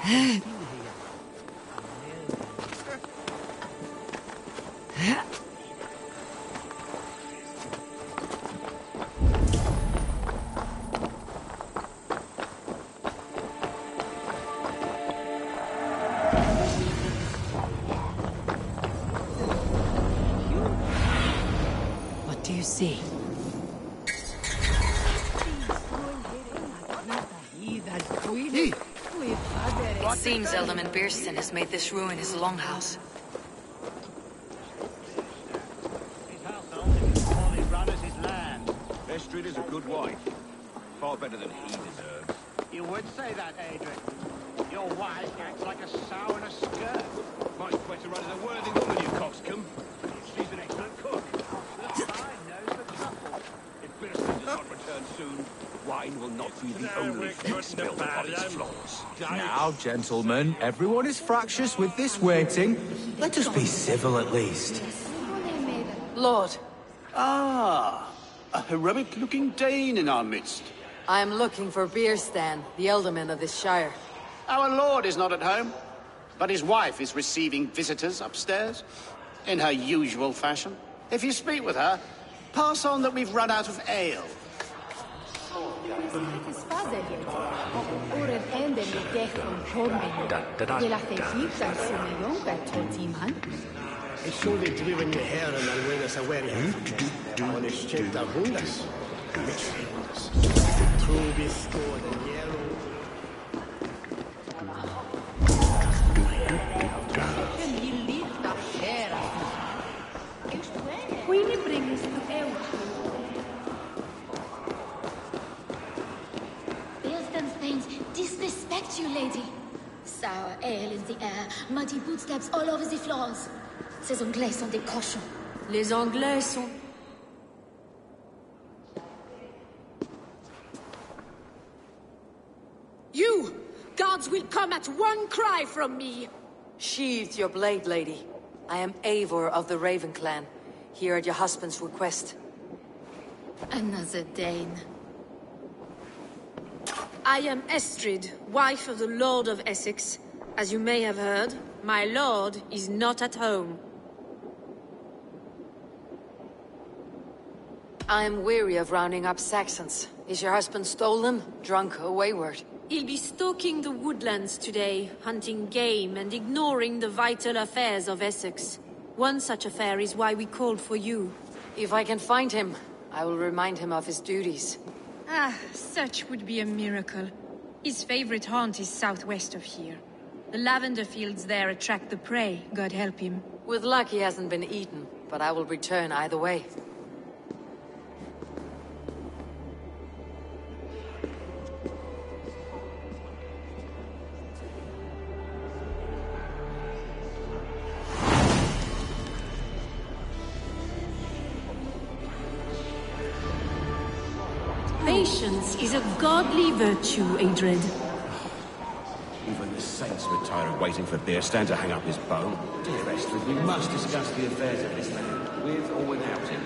What do you see? It seems Eldorman Biersten has made this ruin his longhouse. His household, all he run as his land. Estrid is a good wife. Far better than he deserves. You would say that, Adrian. Your wife acts like a sow in a skirt. Might better run as a worthy woman, you coxcomb. She's an excellent cook. The vine knows the truffle. If Biersten does not return soon, wine will not be the only thing spilled upon its floors. Now, gentlemen, everyone is fractious with this waiting. Let us be civil at least. Lord, Ah, a heroic-looking Dane in our midst. I am looking for Bierstan, the Ealdorman of this shire. Our lord is not at home, but his wife is receiving visitors upstairs, in her usual fashion. If you speak with her, pass on that we've run out of ale. Ich soll die drüben Herren an Winnes Awaria. Und ich steht da Hundes. True bist du den Yellow. Queenie brings to eu. Biersten's things disrespect you, lady. Sour ale in the air, muddy footsteps all over the floors. Ces Anglais sont des cochons. Les Anglais sont... You! Guards will come at one cry from me! Sheathe your blade, lady. I am Eivor of the Raven clan, here at your husband's request. Another Dane. I am Estrid, wife of the Lord of Essex. As you may have heard, my lord is not at home. I am weary of rounding up Saxons. Is your husband stolen, drunk, or wayward? He'll be stalking the woodlands today, hunting game and ignoring the vital affairs of Essex. One such affair is why we called for you. If I can find him, I will remind him of his duties. Ah, such would be a miracle. His favorite haunt is southwest of here. The lavender fields there attract the prey, God help him. With luck he hasn't been eaten, but I will return either way. Patience is a godly virtue, Adred. Even the saints were tired of waiting for Bierstan to hang up his bow. Dear Estrid, we must discuss the affairs of this land, with or without him.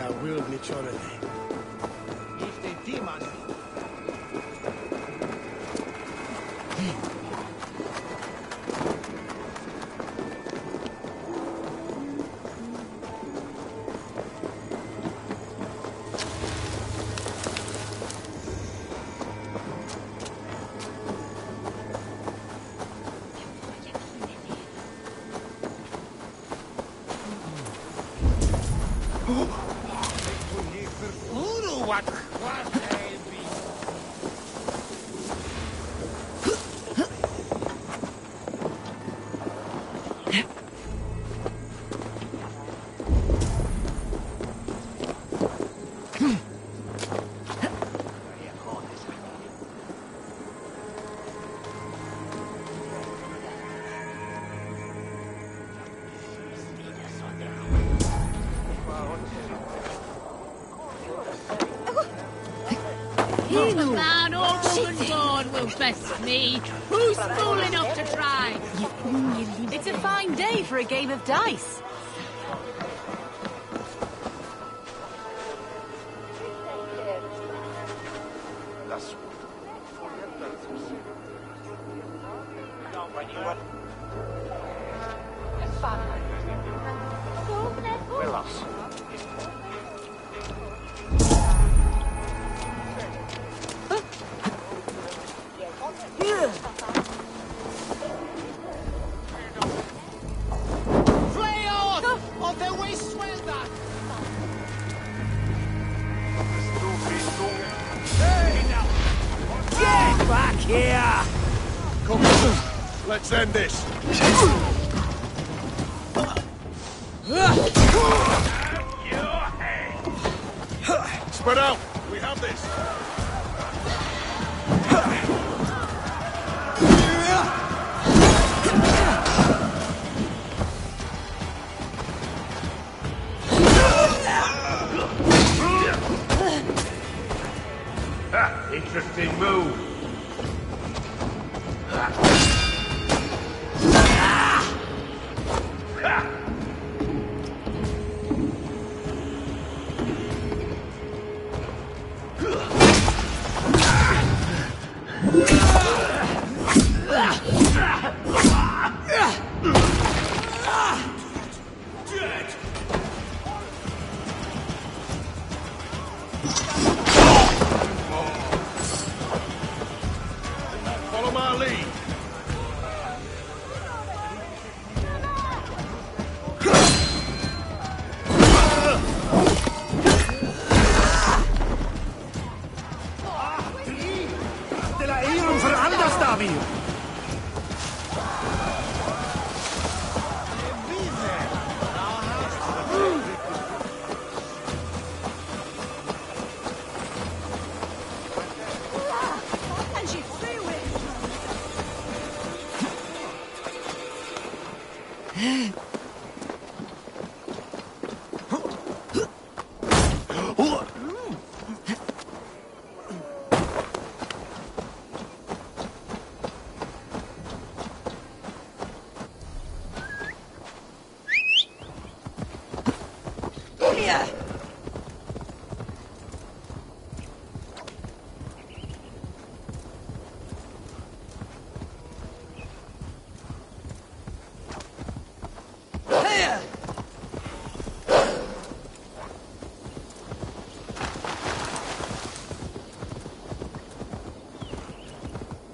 Esta will nichonele. Este demon. The man or woman born will best me. Who's fool enough to try? It's a fine day for a game of dice. Let's end this. Spread out. We have this. Interesting move. Follow my lead. De la Ehren für all das da wir.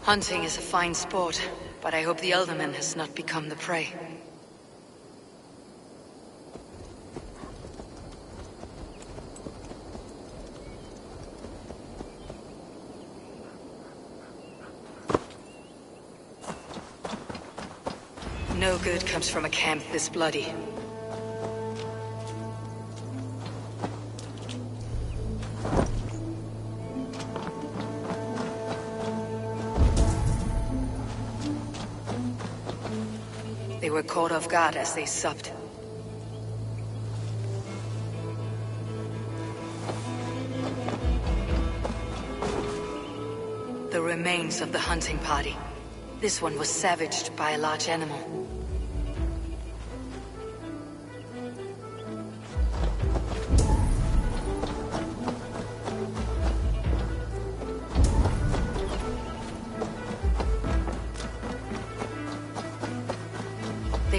Hunting is a fine sport, but I hope the Elderman has not become the prey. No good comes from a camp this bloody. They were caught off guard as they supped. The remains of the hunting party. This one was savaged by a large animal.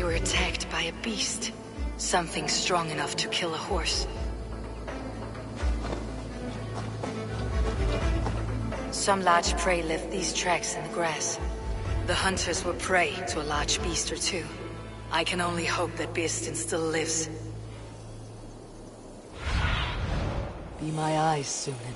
They were attacked by a beast. Something strong enough to kill a horse. Some large prey left these tracks in the grass. The hunters were prey to a large beast or two. I can only hope that Beastin still lives. Be my eyes, Sunan.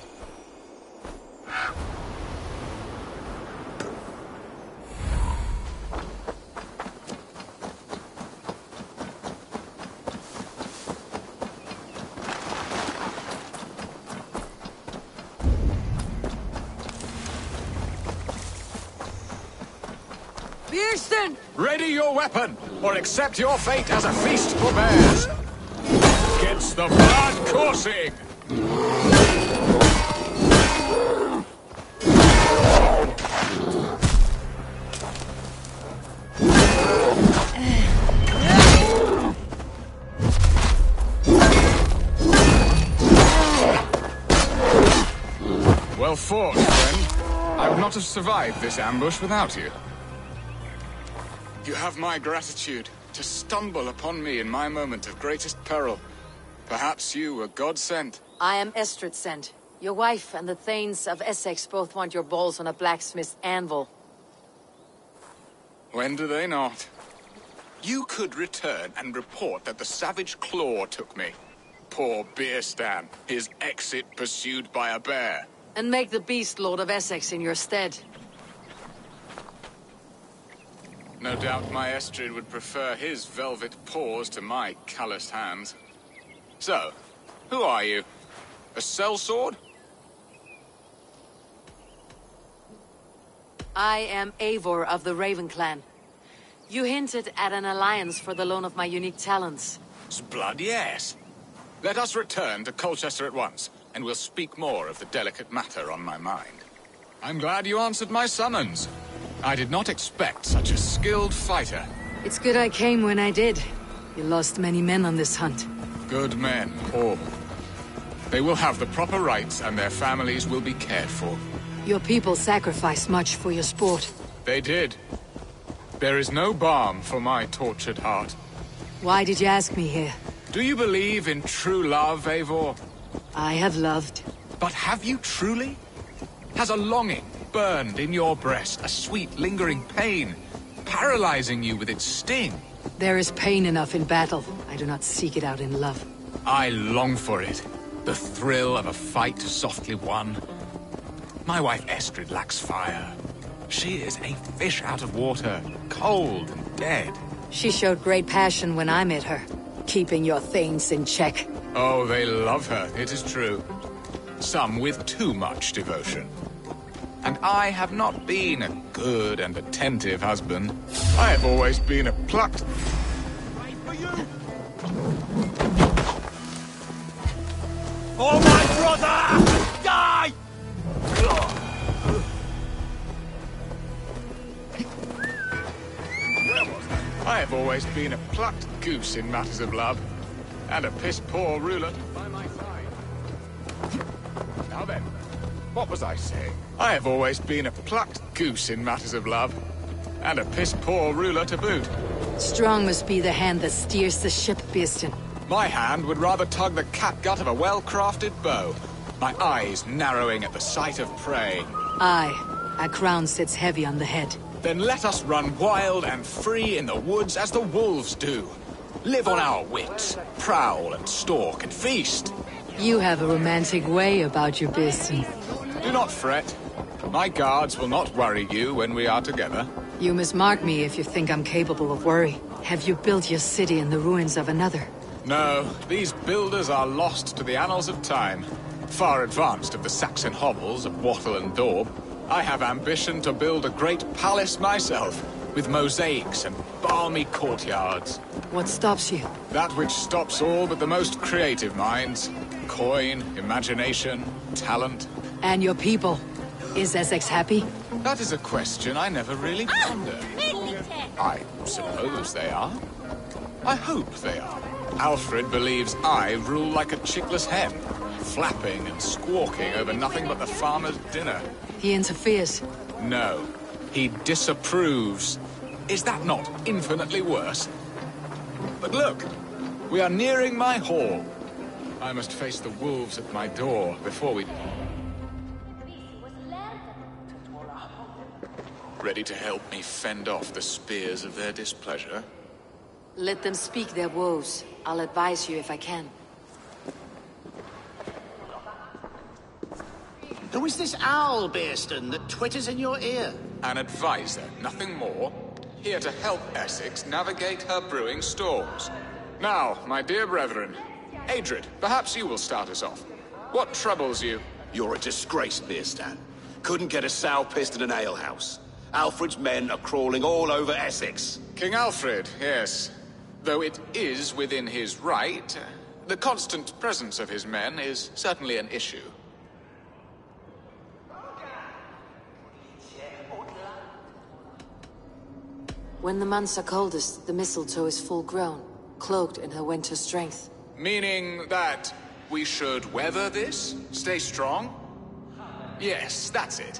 Beastin! Ready your weapon, or accept your fate as a feast for bears. Gets the blood coursing! Well fought, friend. I would not have survived this ambush without you. You have my gratitude to stumble upon me in my moment of greatest peril. Perhaps you were God-sent. I am Estrid sent. Your wife and the Thanes of Essex both want your balls on a blacksmith's anvil. When do they not? You could return and report that the savage Claw took me. Poor Beerstan, his exit pursued by a bear. And make the beast Lord of Essex in your stead. No doubt my Estrid would prefer his velvet paws to my calloused hands. So, who are you? A sellsword? I am Eivor of the Raven Clan. You hinted at an alliance for the loan of my unique talents. Blood, yes. Let us return to Colchester at once, and we'll speak more of the delicate matter on my mind. I'm glad you answered my summons. I did not expect such a skilled fighter. It's good I came when I did. You lost many men on this hunt. Good men, all. They will have the proper rights, and their families will be cared for. Your people sacrificed much for your sport. They did. There is no balm for my tortured heart. Why did you ask me here? Do you believe in true love, Eivor? I have loved. But have you truly? Has a longing burned in your breast, a sweet, lingering pain, paralyzing you with its sting? There is pain enough in battle. I do not seek it out in love. I long for it. The thrill of a fight softly won. My wife Estrid lacks fire. She is a fish out of water, cold and dead. She showed great passion when I met her, keeping your things in check. Oh, they love her, it is true. Some with too much devotion. And I have not been a good and attentive husband. I have always been a plucked... Oh, my brother! Die! I have always been a plucked goose in matters of love, and a piss-poor ruler by my side. Now then, what was I saying? I have always been a plucked goose in matters of love, and a piss-poor ruler to boot. Strong must be the hand that steers the ship, Beastin. My hand would rather tug the catgut of a well-crafted bow, my eyes narrowing at the sight of prey. Aye, a crown sits heavy on the head. Then let us run wild and free in the woods as the wolves do. Live on our wits, prowl and stalk and feast. You have a romantic way about you, Beastin. Do not fret. My guards will not worry you when we are together. You must mark me if you think I'm capable of worry. Have you built your city in the ruins of another? No, these builders are lost to the annals of time. Far advanced of the Saxon hovels of Wattle and Daub. I have ambition to build a great palace myself, with mosaics and balmy courtyards. What stops you? That which stops all but the most creative minds. Coin, imagination, talent. And your people? Is Essex happy? That is a question I never really pondered. I suppose they are. I hope they are. Alfred believes I rule like a chickless hen, flapping and squawking over nothing but the farmer's dinner. He interferes. No, he disapproves. Is that not infinitely worse? But look, we are nearing my hall. I must face the wolves at my door before we... Ready to help me fend off the spears of their displeasure? Let them speak their woes. I'll advise you if I can. Who is this owl, Bearston, that twitters in your ear? An advisor, nothing more. Here to help Essex navigate her brewing storms. Now, my dear brethren, Adrid, perhaps you will start us off. What troubles you? You're a disgrace, Beerstan. Couldn't get a sow pissed in an alehouse. Alfred's men are crawling all over Essex. King Alfred, yes. Though it is within his right, the constant presence of his men is certainly an issue. When the months are coldest, the mistletoe is full grown, cloaked in her winter strength. Meaning that we should weather this? Stay strong? Yes, that's it.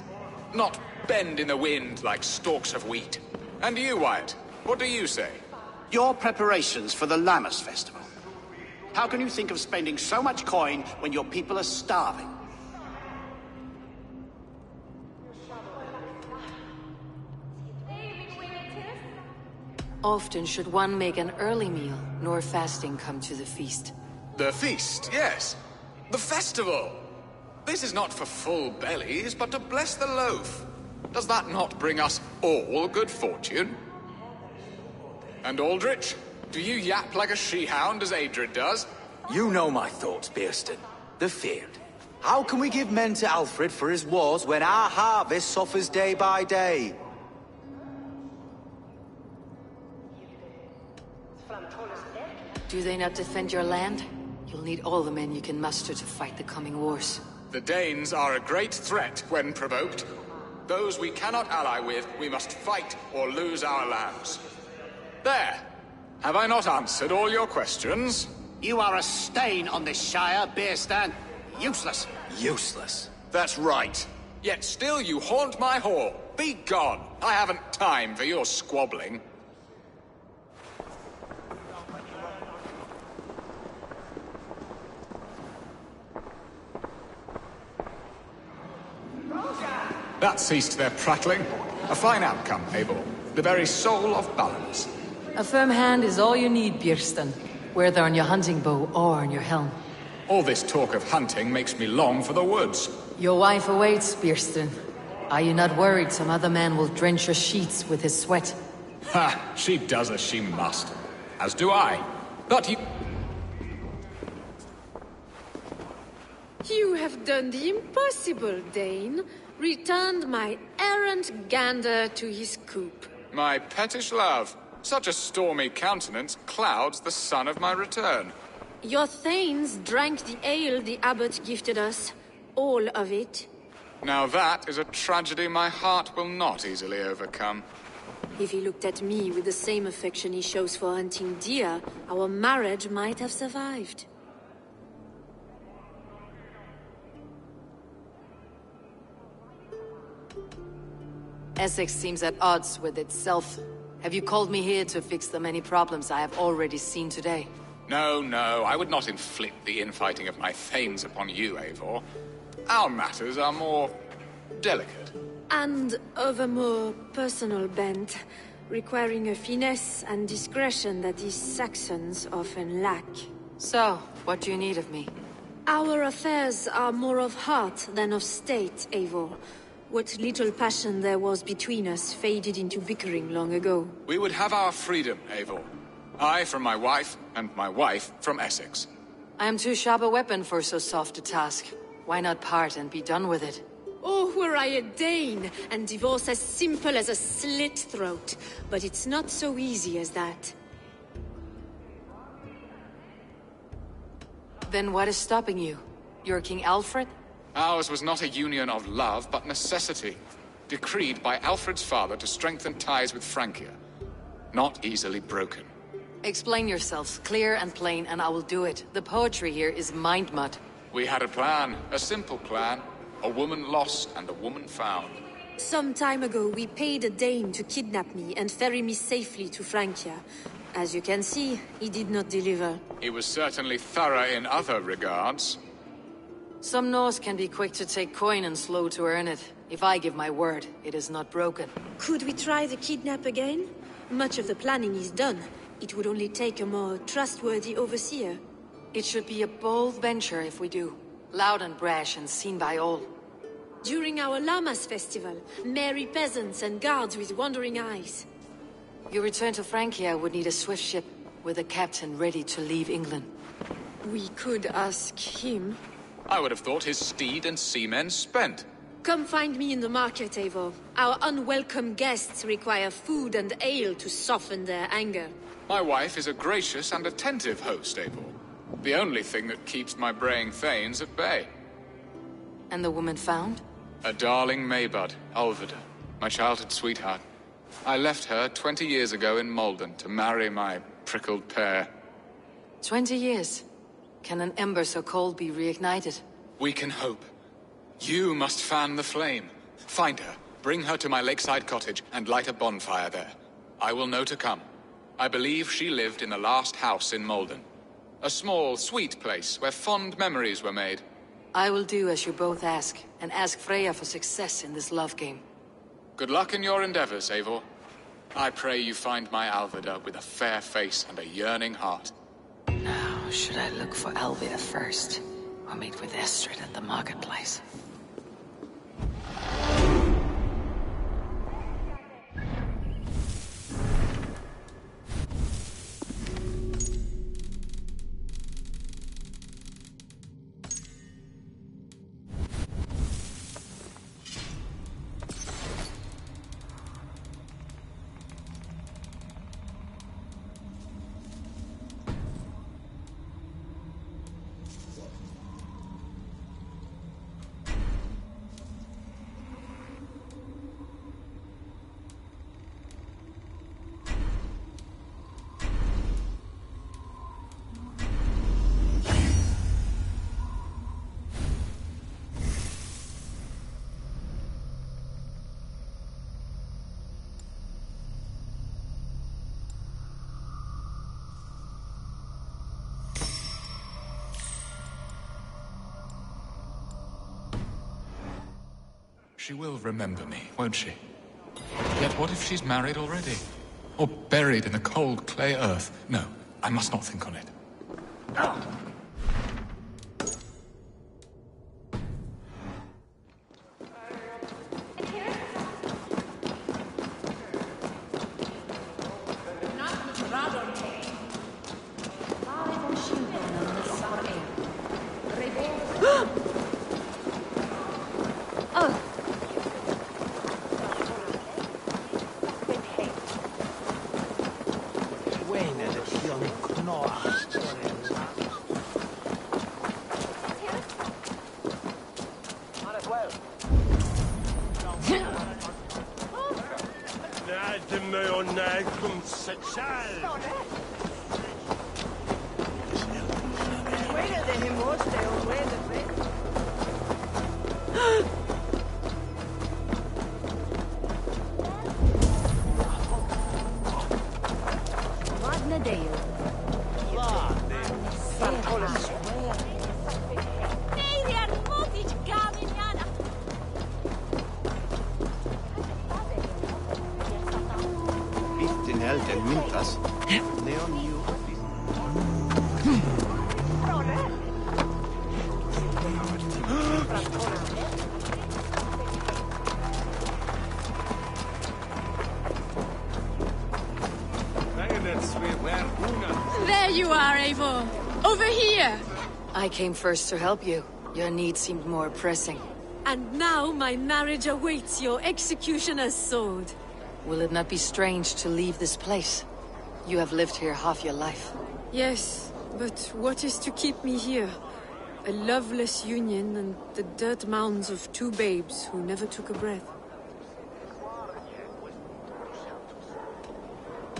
Not bend in the wind like stalks of wheat. And you, Wyatt, what do you say? Your preparations for the Lammas festival. How can you think of spending so much coin when your people are starving? Often should one make an early meal, nor fasting come to the feast. The feast, yes. The festival. This is not for full bellies, but to bless the loaf. Does that not bring us all good fortune? And Aldrich, do you yap like a she-hound as Adrid does? You know my thoughts, Bearston. The field. How can we give men to Alfred for his wars when our harvest suffers day by day? Do they not defend your land? You'll need all the men you can muster to fight the coming wars. The Danes are a great threat when provoked. Those we cannot ally with, we must fight or lose our lands. There! Have I not answered all your questions? You are a stain on this shire, Bearstan. Useless. Useless. That's right. Yet still you haunt my hall. Be gone. I haven't time for your squabbling. That ceased their prattling. A fine outcome, Abel. The very soul of balance. A firm hand is all you need, Bearston. Whether on your hunting bow or on your helm. All this talk of hunting makes me long for the woods. Your wife awaits, Bearston. Are you not worried some other man will drench your sheets with his sweat? Ha! She does as she must. As do I. But you... You have done the impossible, Dane. Returned my errant gander to his coop. My pettish love. Such a stormy countenance clouds the sun of my return. Your thanes drank the ale the abbot gifted us. All of it. Now that is a tragedy my heart will not easily overcome. If he looked at me with the same affection he shows for hunting deer, our marriage might have survived. Essex seems at odds with itself. Have you called me here to fix the many problems I have already seen today? No, no, I would not inflict the infighting of my thanes upon you, Eivor. Our matters are more delicate. And of a more personal bent, requiring a finesse and discretion that these Saxons often lack. So, what do you need of me? Our affairs are more of heart than of state, Eivor. What little passion there was between us faded into bickering long ago. We would have our freedom, Eivor. I from my wife, and my wife from Essex. I am too sharp a weapon for so soft a task. Why not part and be done with it? Oh, were I a Dane, and divorce as simple as a slit throat. But it's not so easy as that. Then what is stopping you? You're King Alfred? Ours was not a union of love, but necessity. Decreed by Alfred's father to strengthen ties with Francia. Not easily broken. Explain yourselves, clear and plain, and I will do it. The poetry here is mind mud. We had a plan, a simple plan. A woman lost and a woman found. Some time ago, we paid a Dane to kidnap me and ferry me safely to Francia. As you can see, he did not deliver. He was certainly thorough in other regards. Some Norse can be quick to take coin and slow to earn it. If I give my word, it is not broken. Could we try the kidnap again? Much of the planning is done. It would only take a more trustworthy overseer. It should be a bold venture if we do. Loud and brash and seen by all. During our Llamas festival, merry peasants and guards with wandering eyes. Your return to Francia would need a swift ship with a captain ready to leave England. We could ask him. I would have thought his steed and seamen spent. Come find me in the market, Eivor. Our unwelcome guests require food and ale to soften their anger. My wife is a gracious and attentive host, Eivor. The only thing that keeps my braying thanes at bay. And the woman found? A darling Maybud, Alvida, my childhood sweetheart. I left her 20 years ago in Malden to marry my prickled pear. 20 years? Can an ember so cold be reignited? We can hope. You must fan the flame. Find her, bring her to my lakeside cottage, and light a bonfire there. I will know to come. I believe she lived in the last house in Malden. A small, sweet place where fond memories were made. I will do as you both ask, and ask Freya for success in this love game. Good luck in your endeavors, Eivor. I pray you find my Alvida with a fair face and a yearning heart. Now, should I look for Alvida first, or meet with Estrid at the marketplace? She will remember me, won't she? Yet what if she's married already? Or buried in the cold clay earth? No, I must not think on it. There you are, Eivor. Over here. I came first to help you. Your need seemed more pressing. And now my marriage awaits your executioner's sword. Will it not be strange to leave this place? You have lived here half your life. Yes, but what is to keep me here? A loveless union and the dirt mounds of two babes who never took a breath.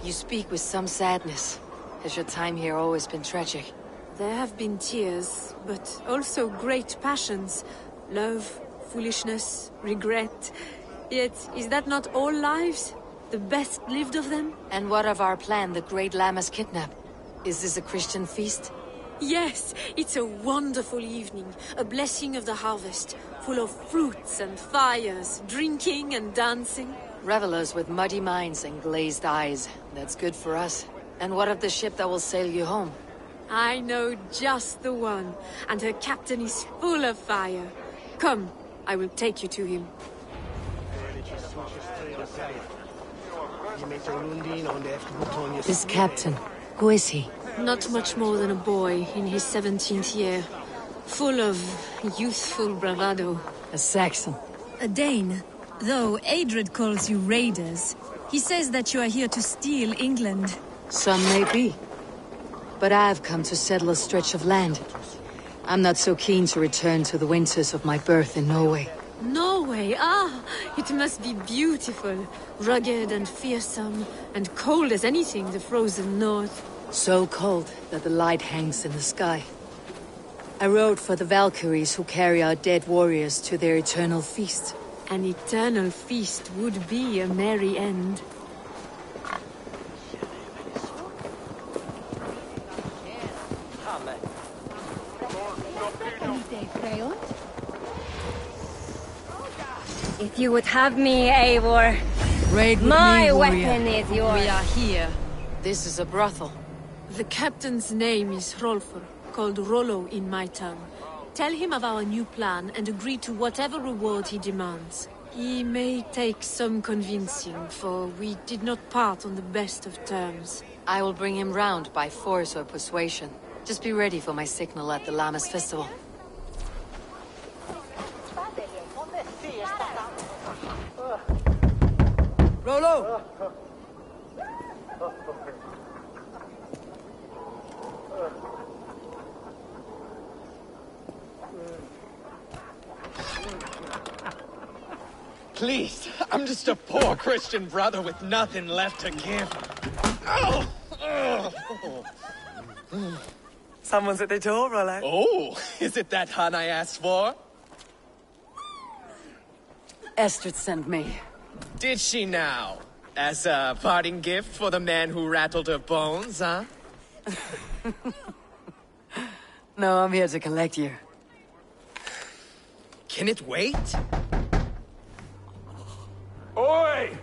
You speak with some sadness. Has your time here always been tragic? There have been tears, but also great passions. Love, foolishness, regret. Yet, is that not all lives? The best lived of them? And what of our plan, the Great Lammas kidnap? Is this a Christian feast? Yes, it's a wonderful evening. A blessing of the harvest, full of fruits and fires, drinking and dancing. Revelers with muddy minds and glazed eyes. That's good for us. And what of the ship that will sail you home? I know just the one, and her captain is full of fire. Come, I will take you to him. This captain, who is he? Not much more than a boy in his 17th year. Full of youthful bravado. A Saxon. A Dane. Though Adred calls you raiders, he says that you are here to steal England. Some may be. But I've come to settle a stretch of land. I'm not so keen to return to the winters of my birth in Norway. Norway? Ah, it must be beautiful. Rugged and fearsome, and cold as anything, the frozen north. So cold that the light hangs in the sky. I rode for the Valkyries who carry our dead warriors to their eternal feast. An eternal feast would be a merry end. If you would have me, Eivor, Raid with my me, warrior. weapon is yours. We are here. This is a brothel. The captain's name is Hrolfr, called Rollo in my tongue. Tell him of our new plan and agree to whatever reward he demands. He may take some convincing, for we did not part on the best of terms. I will bring him round by force or persuasion. Just be ready for my signal at the Lammas festival. Rollo! Please, I'm just a poor Christian brother with nothing left to give. Oh! Someone's at the door, Rollo. Oh, is it that hun I asked for? Estrid sent me. Did she now? As a parting gift for the man who rattled her bones, huh? No, I'm here to collect you. Can it wait? Oi!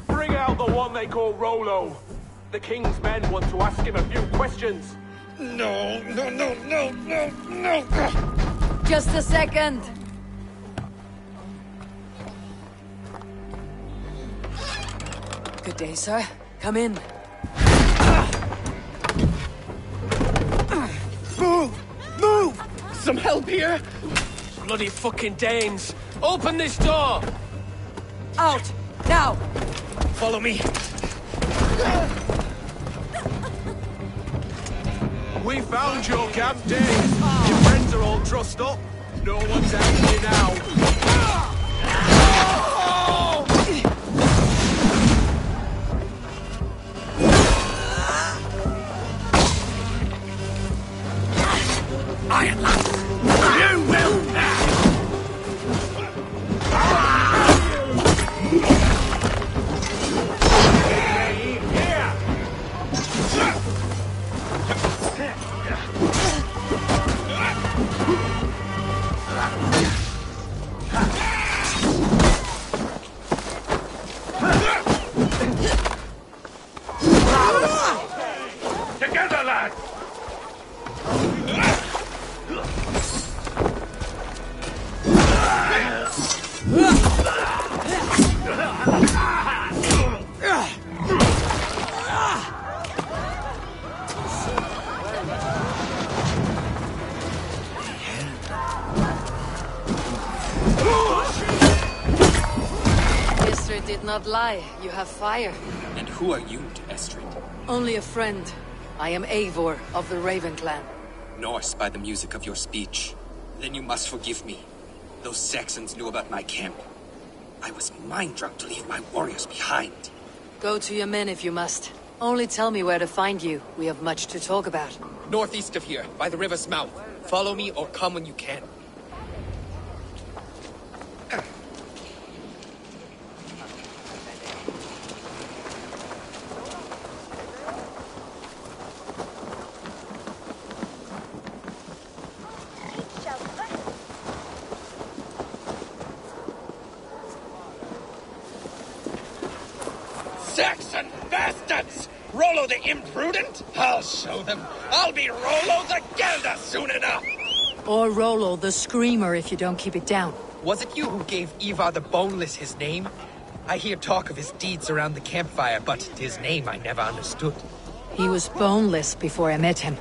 Bring out the one they call Rollo. The king's men want to ask him a few questions. No. Just a second. Good day, sir. Come in. Move! Some help here? Bloody fucking Danes! Open this door! Out! Now! Follow me. We found your camp, Danes. Your friends are all trussed up. No one's after you now. Iron Lance! You will Together, lads! Estrid did not lie. You have fire. And who are you to Estrid? Only a friend. I am Eivor of the Raven clan. Norse by the music of your speech. Then you must forgive me. Those Saxons knew about my camp. I was mind-drunk to leave my warriors behind. Go to your men if you must. Only tell me where to find you. We have much to talk about. Northeast of here, by the river's mouth. Follow me or come when you can. Saxon bastards! Rollo the imprudent? I'll show them. I'll be Rollo the Gelder soon enough! Or Rollo the Screamer if you don't keep it down. Was it you who gave Ivar the Boneless his name? I hear talk of his deeds around the campfire, but his name I never understood. He was boneless before I met him.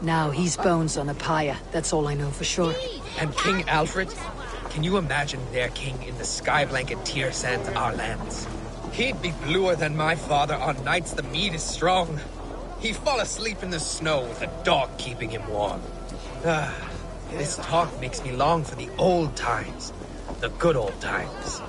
Now he's bones on a pyre, that's all I know for sure. And King Alfred? Can you imagine their king in the sky blanket tear sands our lands? He'd be bluer than my father on nights the mead is strong. He'd fall asleep in the snow with a dog keeping him warm. This talk makes me long for the old times. The good old times.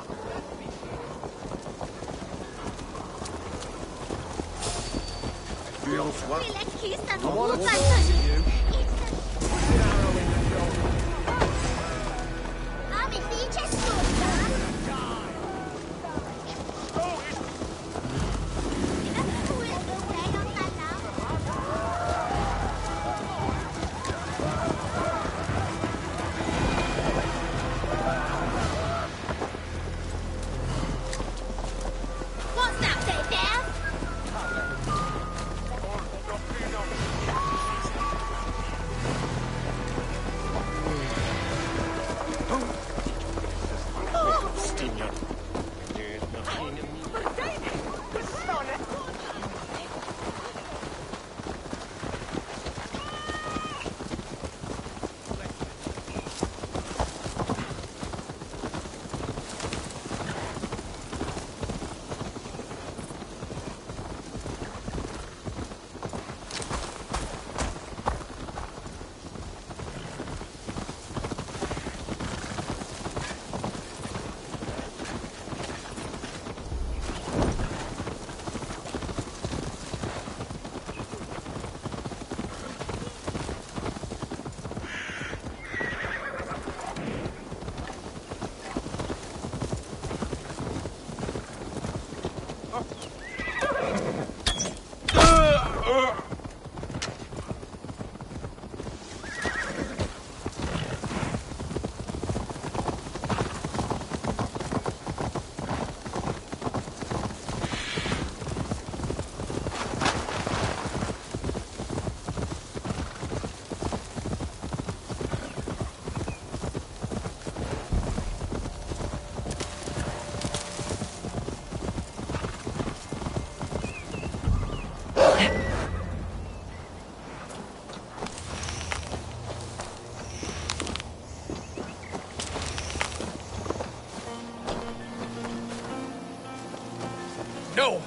No!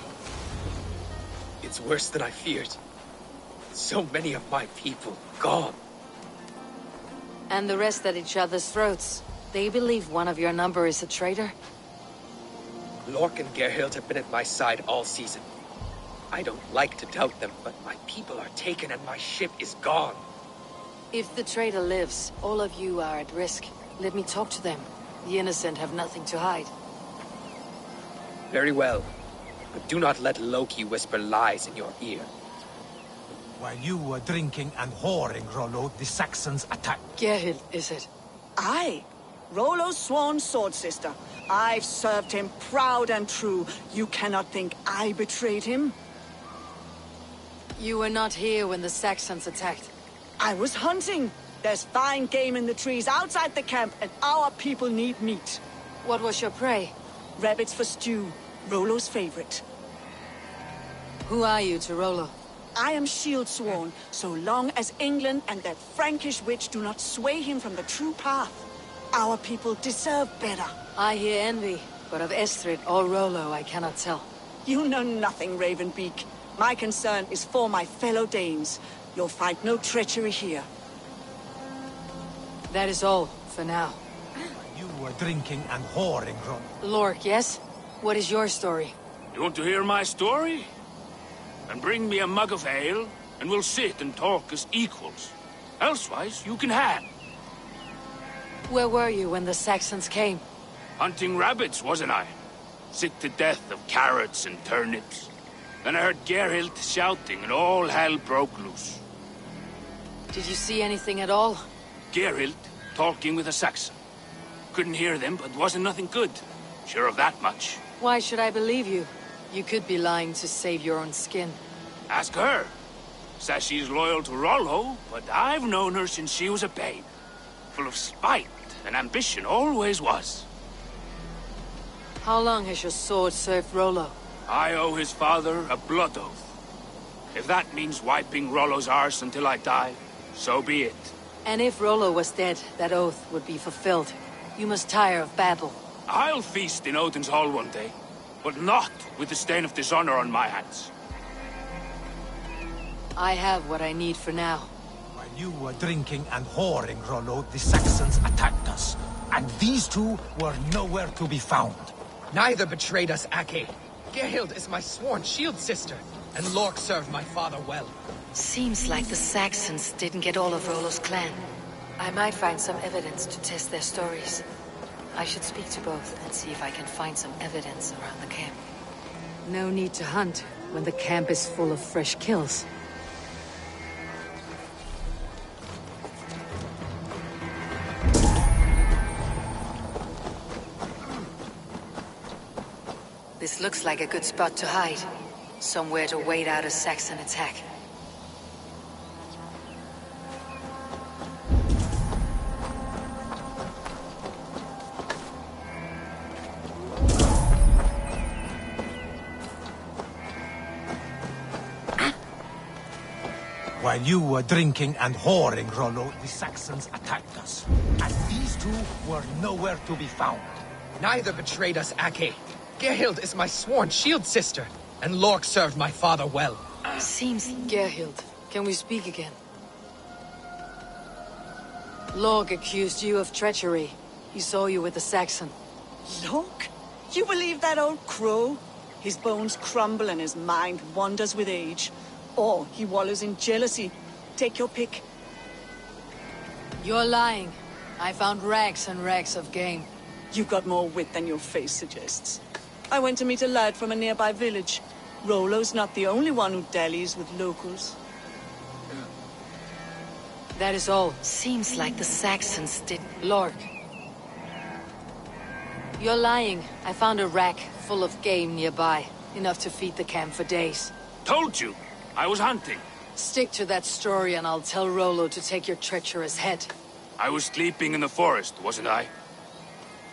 It's worse than I feared. So many of my people gone. And the rest at each other's throats. They believe one of your number is a traitor? Lork and Gerhild have been at my side all season. I don't like to doubt them, but my people are taken and my ship is gone. If the traitor lives, all of you are at risk. Let me talk to them. The innocent have nothing to hide. Very well. But do not let Loki whisper lies in your ear. While you were drinking and whoring, Rollo, the Saxons attacked. Gerhild, is it? Aye. Rollo's sworn sword sister. I've served him proud and true. You cannot think I betrayed him? You were not here when the Saxons attacked. I was hunting. There's fine game in the trees outside the camp, and our people need meat. What was your prey? Rabbits for stew. Rollo's favorite. Who are you to Rollo? I am shield sworn, so long as England and that Frankish witch do not sway him from the true path. Our people deserve better. I hear envy, but of Estrid or Rollo I cannot tell. You know nothing, Ravenbeak. My concern is for my fellow Danes. You'll find no treachery here. That is all, for now. You were drinking and whoring, Rollo. Lork, yes? What is your story? You want to hear my story? Then bring me a mug of ale, and we'll sit and talk as equals. Elsewise, you can hang. Where were you when the Saxons came? Hunting rabbits, wasn't I? Sick to death of carrots and turnips. Then I heard Gerhild shouting, and all hell broke loose. Did you see anything at all? Gerhild talking with a Saxon. Couldn't hear them, but wasn't nothing good. Sure of that much. Why should I believe you? You could be lying to save your own skin. Ask her. Says she's loyal to Rollo, but I've known her since she was a babe. Full of spite and ambition, always was. How long has your sword served Rollo? I owe his father a blood oath. If that means wiping Rollo's arse until I die, so be it. And if Rollo was dead, that oath would be fulfilled. You must tire of battle. I'll feast in Odin's hall one day, but not with the stain of dishonor on my hands. I have what I need for now. While you were drinking and whoring, Rollo, the Saxons attacked us. And these two were nowhere to be found. Neither betrayed us, Ake. Gerhild is my sworn shield sister, and Lork served my father well. Seems like the Saxons didn't get all of Rollo's clan. I might find some evidence to test their stories. I should speak to both and see if I can find some evidence around the camp. No need to hunt when the camp is full of fresh kills. This looks like a good spot to hide. Somewhere to wait out a Saxon attack. While you were drinking and whoring, Rollo, the Saxons attacked us. And these two were nowhere to be found. Neither betrayed us, Ake. Gerhild is my sworn shield sister, and Lork served my father well. Seems... Gerhild, can we speak again? Lork accused you of treachery. He saw you with the Saxon. Lork? You believe that old crow? His bones crumble and his mind wanders with age. Or he wallows in jealousy. Take your pick. You're lying. I found rags and rags of game. You got more wit than your face suggests. I went to meet a lad from a nearby village. Rollo's not the only one who dallies with locals. That is all. Seems like the Saxons did... Lork. You're lying. I found a rack full of game nearby. Enough to feed the camp for days. Told you. I was hunting. Stick to that story and I'll tell Rollo to take your treacherous head. I was sleeping in the forest, wasn't I?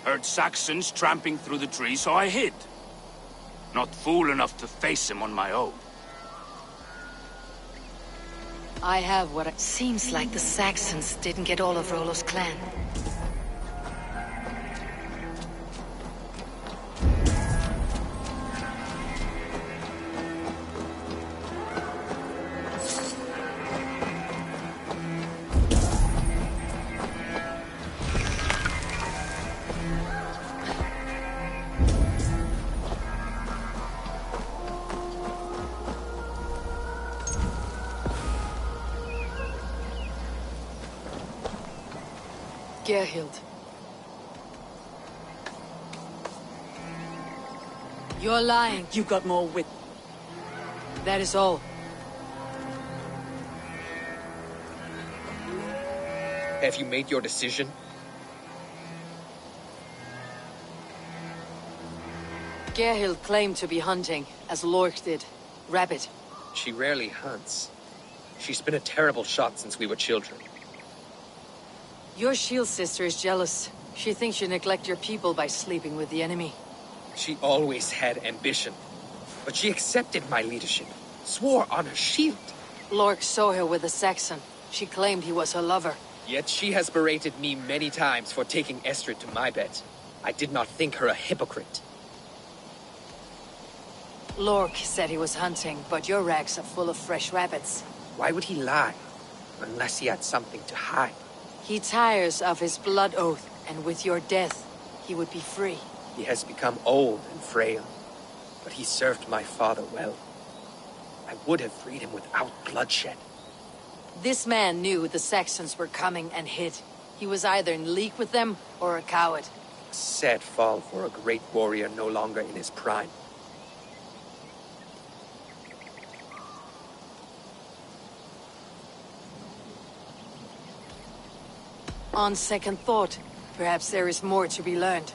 Heard Saxons tramping through the trees, so I hid. Not fool enough to face him on my own. I have what I... Seems like the Saxons didn't get all of Rollo's clan. Gerhild. You're lying. You got more wit. That is all. Have you made your decision? Gerhild claimed to be hunting, as Lork did. Rabbit. She rarely hunts. She's been a terrible shot since we were children. Your shield sister is jealous. She thinks you neglect your people by sleeping with the enemy. She always had ambition. But she accepted my leadership. Swore on her shield. Lork saw her with a Saxon. She claimed he was her lover. Yet she has berated me many times for taking Estrid to my bed. I did not think her a hypocrite. Lork said he was hunting, but your rags are full of fresh rabbits. Why would he lie? Unless he had something to hide. He tires of his blood oath, and with your death, he would be free. He has become old and frail, but he served my father well. I would have freed him without bloodshed. This man knew the Saxons were coming and hid. He was either in league with them, or a coward. A sad fall for a great warrior no longer in his prime. On second thought, perhaps there is more to be learned.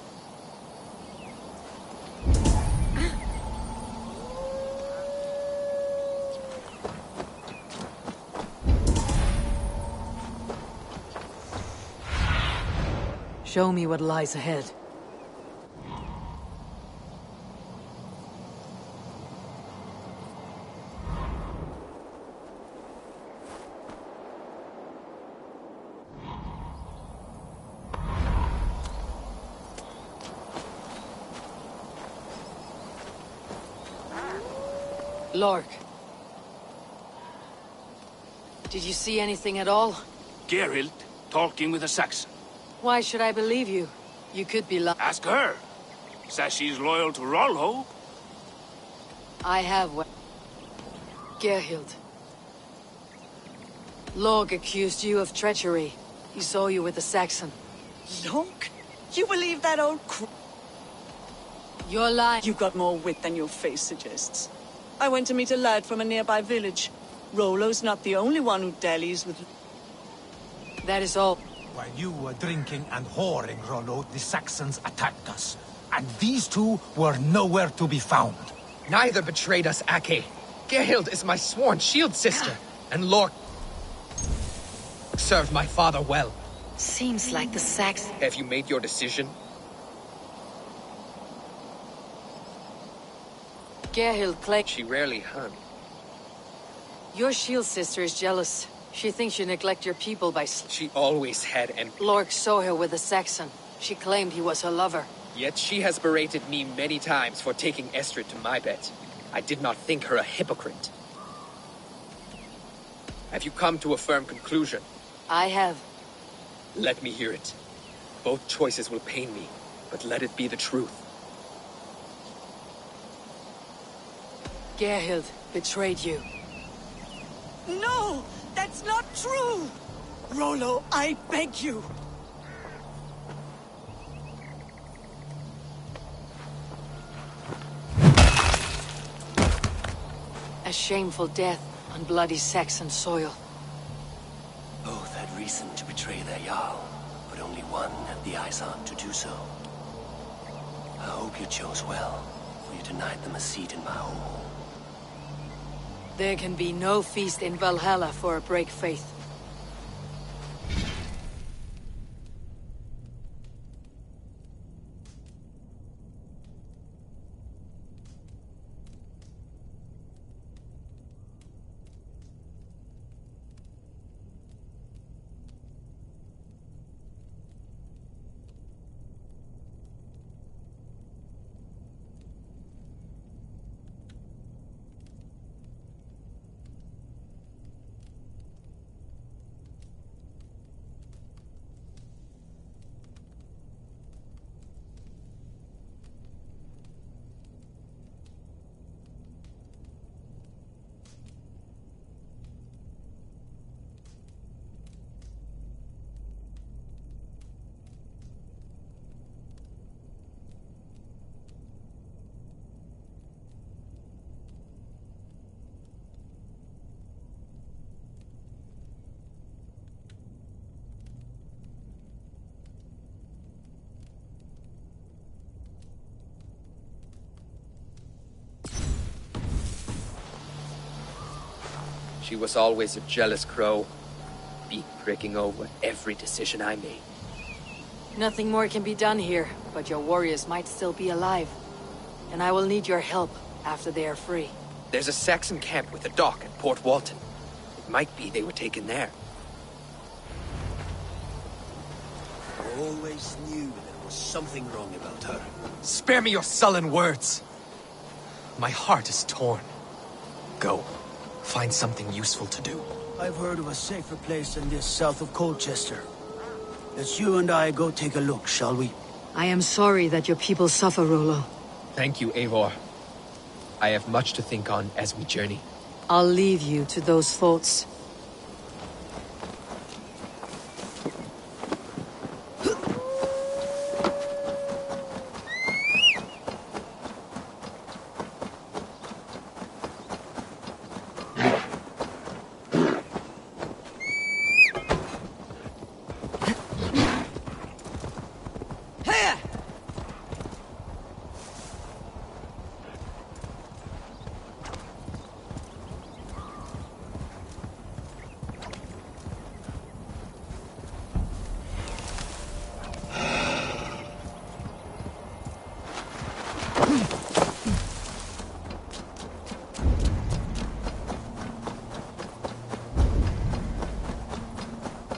Show me what lies ahead. Lork. Did you see anything at all? Geralt talking with a Saxon. Why should I believe you? You could be lying. Ask her. Says she's loyal to Rollo. I have one. Gerhild. Lork accused you of treachery. He saw you with a Saxon. Lork? You believe that old You're lying. You've got more wit than your face suggests. I went to meet a lad from a nearby village. Rollo's not the only one who dallies with... That is all. While you were drinking and whoring, Rollo, the Saxons attacked us. And these two were nowhere to be found. Neither betrayed us, Ake. Gerhild is my sworn shield sister, and Lork served my father well. Seems like the Saxon... Have you made your decision? Gerhild claimed... She rarely hung. Your shield sister is jealous. She thinks you neglect your people by... She always had Lork saw her with a Saxon. She claimed he was her lover. Yet she has berated me many times for taking Estrid to my bed. I did not think her a hypocrite. Have you come to a firm conclusion? I have. Let me hear it. Both choices will pain me, but let it be the truth. Gerhild betrayed you. No! That's not true! Rollo, I beg you! A shameful death on bloody Saxon soil. Both had reason to betray their Jarl, but only one had the eyes on to do so. I hope you chose well, for you denied them a seat in my home. There can be no feast in Valhalla for a break faith. She was always a jealous crow, beak pricking over every decision I made. Nothing more can be done here, but your warriors might still be alive. And I will need your help after they are free. There's a Saxon camp with a dock at Port Walton. It might be they were taken there. I always knew there was something wrong about her. Spare me your sullen words. My heart is torn. Go. Find something useful to do. I've heard of a safer place than this south of Colchester. Let's you and I go take a look, shall we? I am sorry that your people suffer, Rollo. Thank you, Eivor. I have much to think on as we journey. I'll leave you to those thoughts.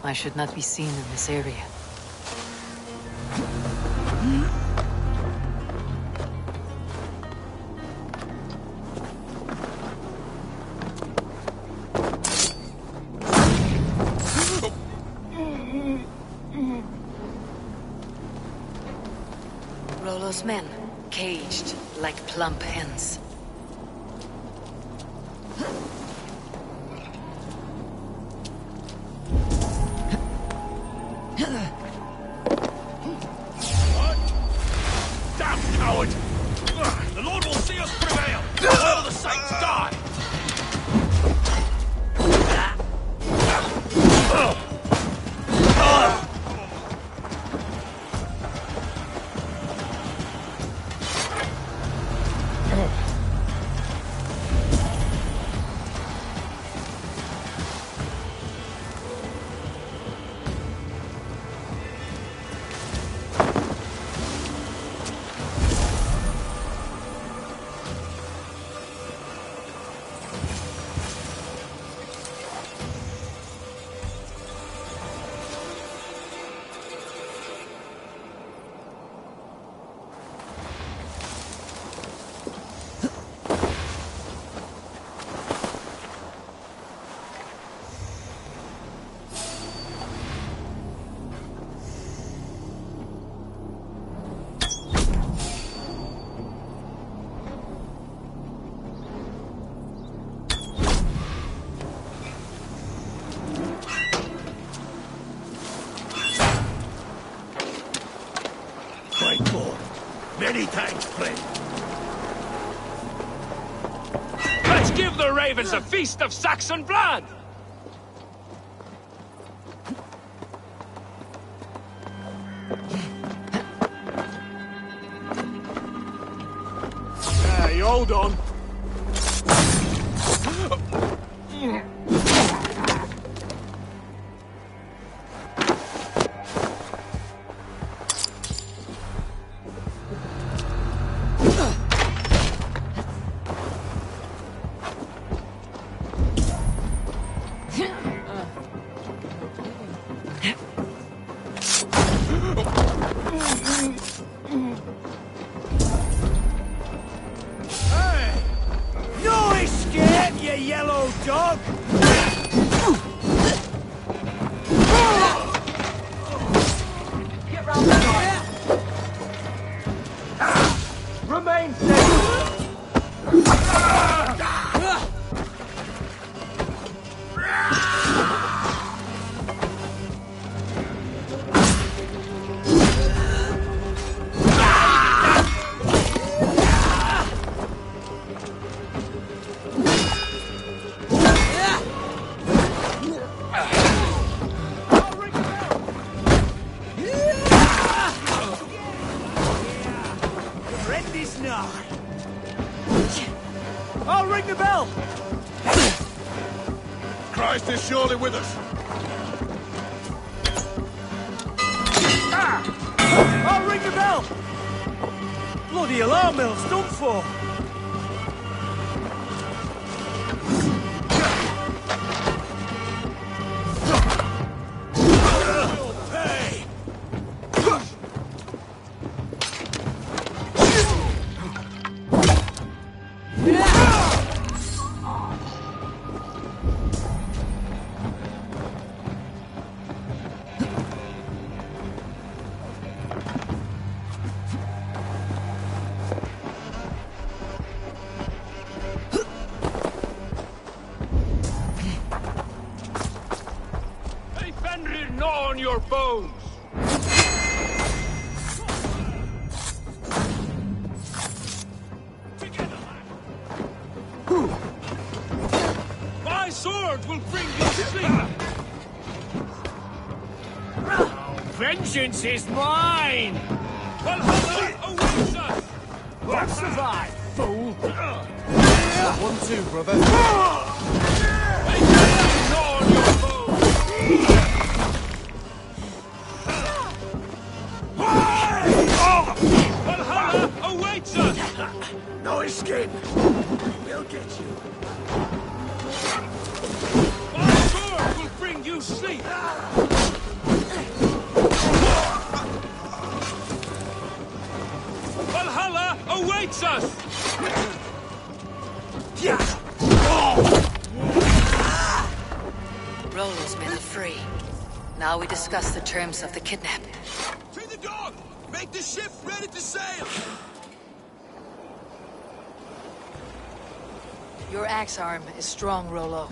I should not be seen in this area. Rollo's men, caged like plump hens. Damn coward! The Lord will see us prevail! All the saints die! Many thanks, friend. Let's give the ravens a feast of Saxon blood! Hey, hold on. I'll ring the bell! Christ is surely with us. I'll ring the bell! Bloody alarm bell's done for! Gnaw on your bones! My sword will bring you sleep! Vengeance is mine! Valhalla awaits us! Don't survive, fool! 1-2, brother. Gnaw on your bones! Valhalla awaits us! No escape! We'll get you. My sword will bring bring you sleep! Valhalla awaits us! Rollo's men are free. Now we discuss the terms of the kidnap. Free the dog! Make the ship ready to sail! Your axe arm is strong, Rollo.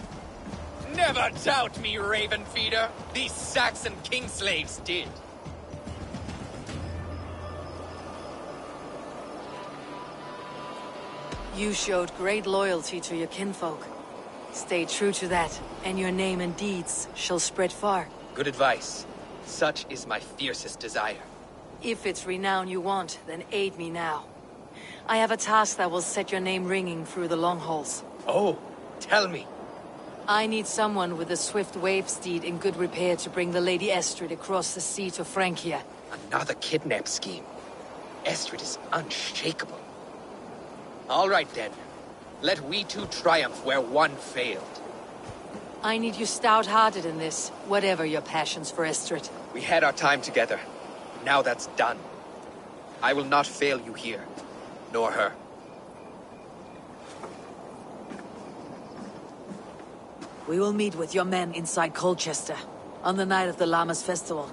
Never doubt me, Raven Feeder. These Saxon king slaves did. You showed great loyalty to your kinfolk. Stay true to that, and your name and deeds shall spread far. Good advice. Such is my fiercest desire. If it's renown you want, then aid me now. I have a task that will set your name ringing through the long hauls. Oh, tell me. I need someone with a swift wave steed in good repair to bring the Lady Estrid across the sea to Francia. Another kidnap scheme. Estrid is unshakable. All right then. Let we two triumph where one failed. I need you stout-hearted in this, whatever your passions for Estrid. We had our time together. Now that's done. I will not fail you here, nor her. We will meet with your men inside Colchester, on the night of the Lammas festival.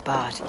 Barred.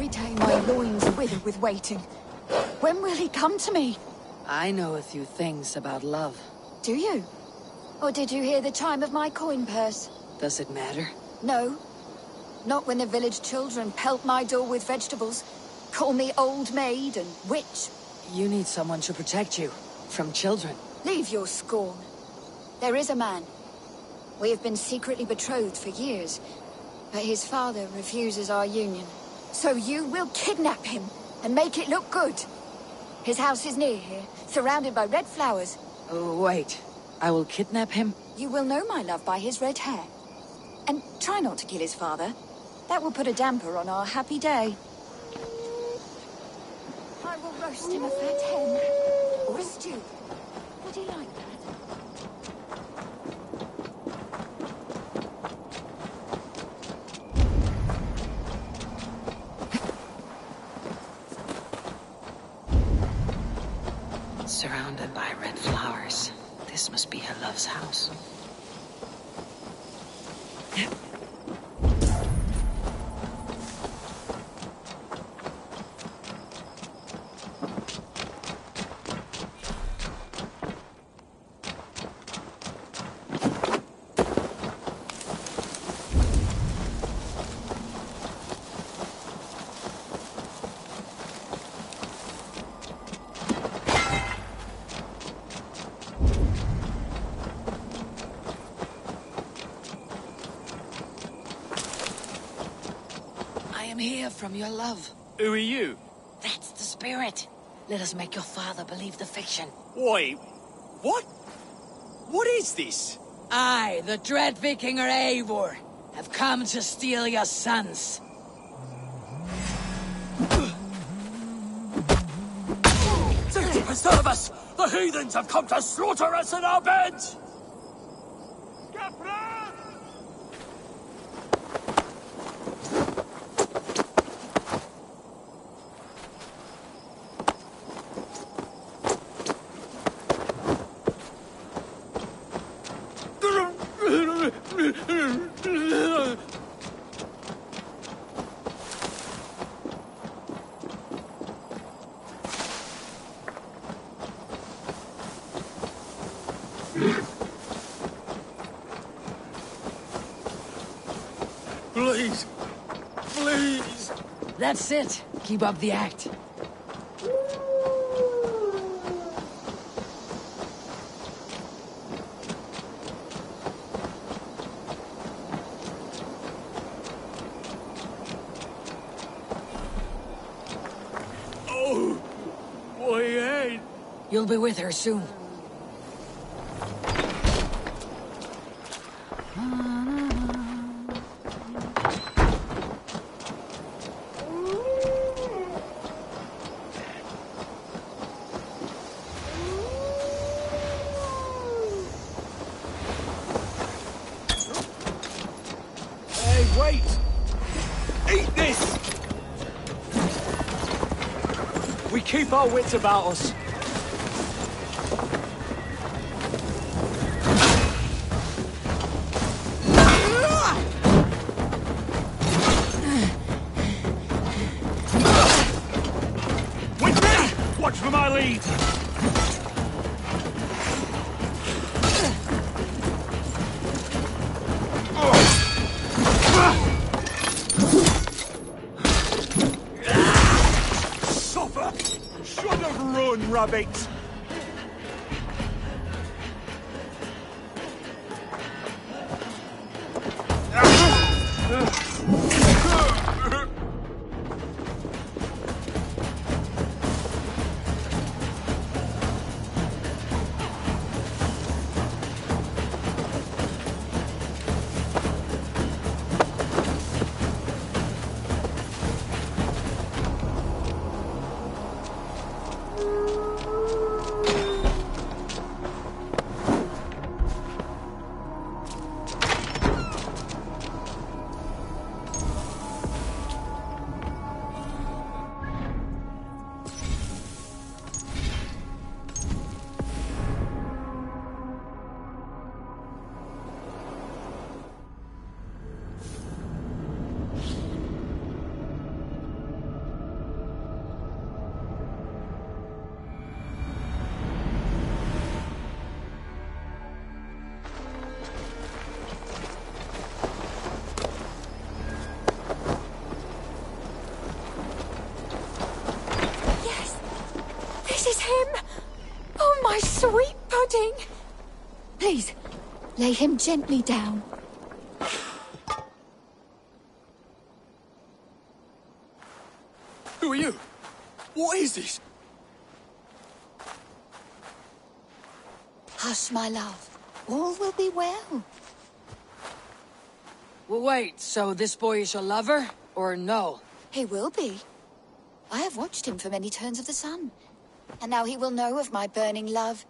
Every day my loins wither with waiting. When will he come to me? I know a few things about love. Do you? Or did you hear the chime of my coin purse? Does it matter? No. Not when the village children pelt my door with vegetables, call me old maid and witch. You need someone to protect you. From children. Leave your scorn. There is a man. We have been secretly betrothed for years, but his father refuses our union. So you will kidnap him and make it look good. His house is near here, surrounded by red flowers. Wait. I will kidnap him? You will know my love by his red hair. And try not to kill his father. That will put a damper on our happy day. I will roast him a fat hen. Or a stew. Would he like that? Surrounded by red flowers. This must be her love's house. Hear from your love. Who are you? That's the spirit. Let us make your father believe the fiction. Wait, what? What is this? I, the dread Vikinger Eivor, have come to steal your sons. To preserve us! The heathens have come to slaughter us in our beds! Please. Please. That's it. Keep up the act. Oh, my head. You'll be with her soon. Wait! Eat this! We keep our wits about us. With me! Watch for my lead! Should have run, rabbit! sweet pudding! Please, lay him gently down. Who are you? What is this? Hush, my love. All will be well. Well, wait, so this boy is your lover? Or no? He will be. I have watched him for many turns of the sun. And now he will know of my burning love.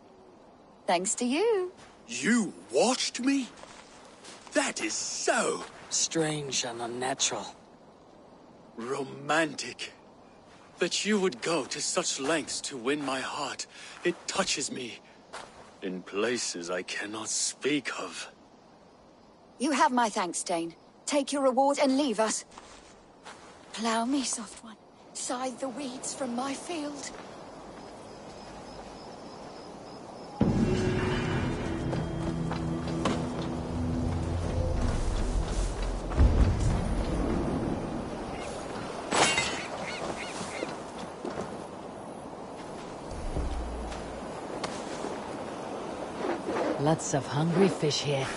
Thanks to you. You watched me? That is so... strange and unnatural. romantic. That you would go to such lengths to win my heart. It touches me. In places I cannot speak of. You have my thanks, Dane. Take your reward and leave us. Plough me, soft one. Scythe the weeds from my field. Lots of hungry fish here.